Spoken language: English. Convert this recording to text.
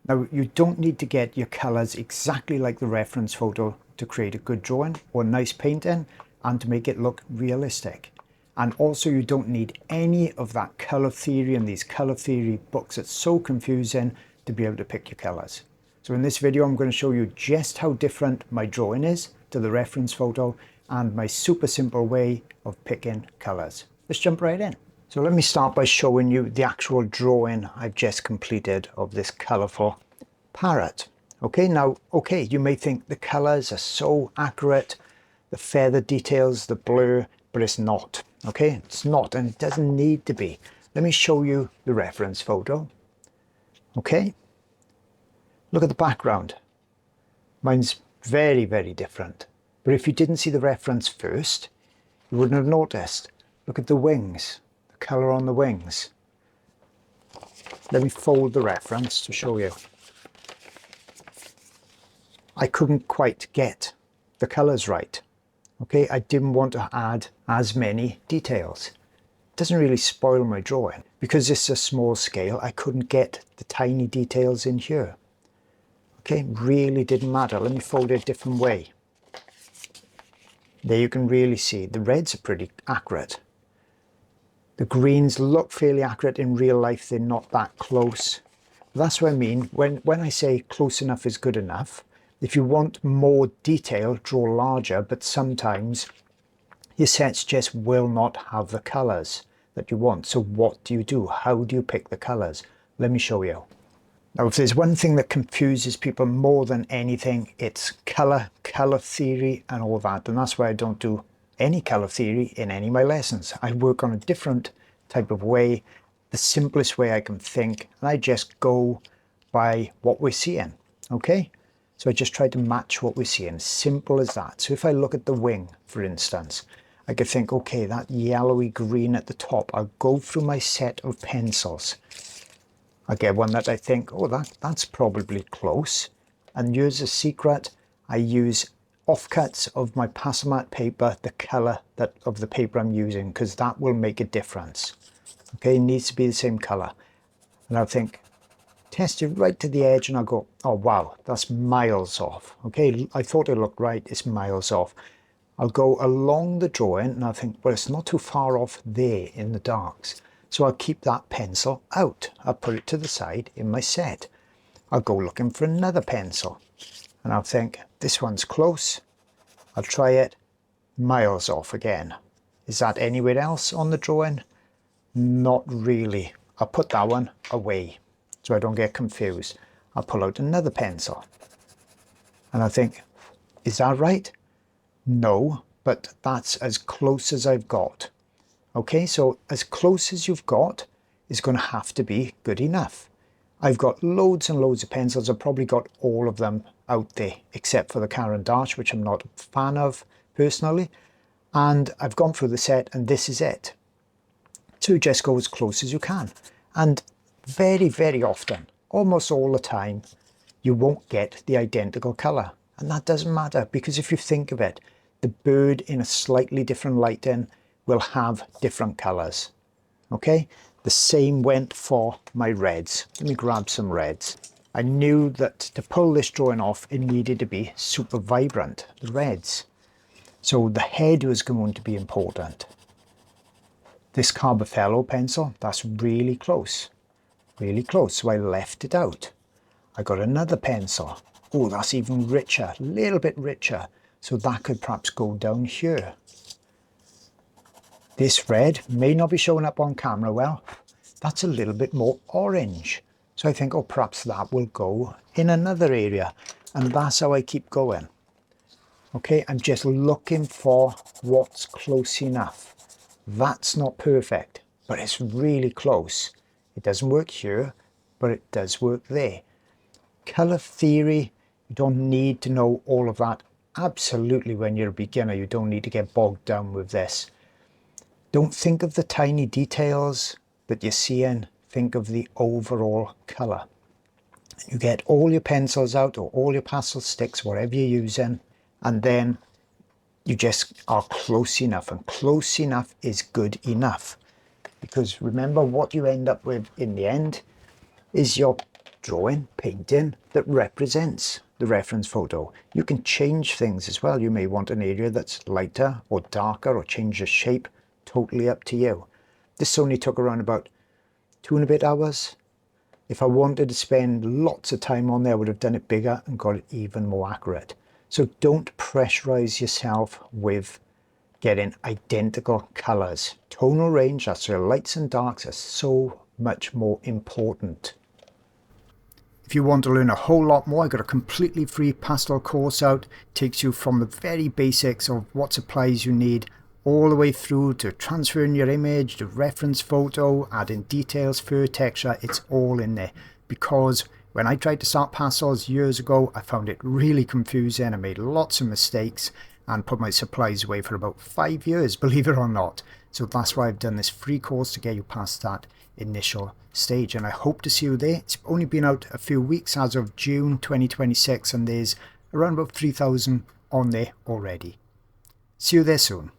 Now, you don't need to get your colours exactly like the reference photo to create a good drawing or nice painting and to make it look realistic. And also you don't need any of that colour theory and these colour theory books. It's so confusing to be able to pick your colours. So in this video, I'm going to show you just how different my drawing is to the reference photo and my super simple way of picking colours. Let's jump right in. So let me start by showing you the actual drawing I've just completed of this colourful parrot. Okay, now, you may think the colours are so accurate, the feather details, the blur, but it's not. Okay, it's not, and it doesn't need to be. Let me show you the reference photo. Okay, look at the background. Mine's very, very different. But if you didn't see the reference first, you wouldn't have noticed. Look at the wings, the colour on the wings. Let me fold the reference to show you. I couldn't quite get the colours right. Okay, I didn't want to add as many details. It doesn't really spoil my drawing. Because it's a small scale, I couldn't get the tiny details in here. Okay, really didn't matter. Let me fold it a different way. There you can really see the reds are pretty accurate. The greens look fairly accurate in real life. They're not that close. That's what I mean. When I say close enough is good enough, if you want more detail, draw larger, but sometimes your sets just will not have the colours that you want. So what do you do? How do you pick the colours? Let me show you. Now, if there's one thing that confuses people more than anything, it's colour theory and all that. And that's why I don't do any colour theory in any of my lessons. I work on a different type of way, the simplest way I can think, and I just go by what we're seeing, okay? So I just try to match what we're seeing, simple as that. So if I look at the wing, for instance, I could think, okay, that yellowy green at the top, I'll go through my set of pencils. I get one that I think, oh, that's probably close. And here's a secret, I use offcuts of my Pastel paper, the colour of the paper I'm using, because that will make a difference. Okay, it needs to be the same colour. And I'll think, test it right to the edge and I'll go, oh wow, that's miles off. Okay, I thought it looked right, it's miles off. I'll go along the drawing and I'll think, well, it's not too far off there in the darks. So I'll keep that pencil out. I'll put it to the side in my set. I'll go looking for another pencil and I'll think, this one's close. I'll try it, miles off again. Is that anywhere else on the drawing? Not really. I'll put that one away so I don't get confused. I'll pull out another pencil and I think, is that right? No, but that's as close as I've got. Okay, so as close as you've got is going to have to be good enough. I've got loads and loads of pencils. I've probably got all of them out there except for the Caran d'Ache, which I'm not a fan of personally. And I've gone through the set and this is it. So just go as close as you can. And very, very often, almost all the time, you won't get the identical colour. And that doesn't matter because if you think of it, the bird in a slightly different lighting will have different colours. Okay, the same went for my reds. Let me grab some reds. I knew that to pull this drawing off, it needed to be super vibrant, the reds. So the head was going to be important. This Carbothello pencil, that's really close, so I left it out. I got another pencil. Oh, that's even richer, a little bit richer. So that could perhaps go down here. This red may not be showing up on camera well. That's a little bit more orange. So I think, oh, perhaps that will go in another area. And that's how I keep going. Okay, I'm just looking for what's close enough. That's not perfect, but it's really close. It doesn't work here, but it does work there. Colour theory, you don't need to know all of that. Absolutely, when you're a beginner, you don't need to get bogged down with this. Don't think of the tiny details that you're seeing, think of the overall colour. You get all your pencils out or all your pastel sticks, whatever you're using, and then you just are close enough, and close enough is good enough. Because remember, what you end up with in the end is your drawing, painting that represents the reference photo. You can change things as well. You may want an area that's lighter or darker, or change the shape, totally up to you. This only took around about 2 and a bit hours. If I wanted to spend lots of time on there, I would have done it bigger and got it even more accurate. So don't pressurize yourself with getting identical colors. Tonal range, that's where lights and darks are so much more important. If you want to learn a whole lot more, I've got a completely free pastel course out. It takes you from the very basics of what supplies you need all the way through to transferring your image, the reference photo, adding details, fur texture. It's all in there, because when I tried to start pastels years ago, I found it really confusing. I made lots of mistakes and put my supplies away for about 5 years, believe it or not. So that's why I've done this free course to get you past that initial stage, and I hope to see you there. It's only been out a few weeks as of June 2026, and there's around about 3,000 on there already. See you there soon.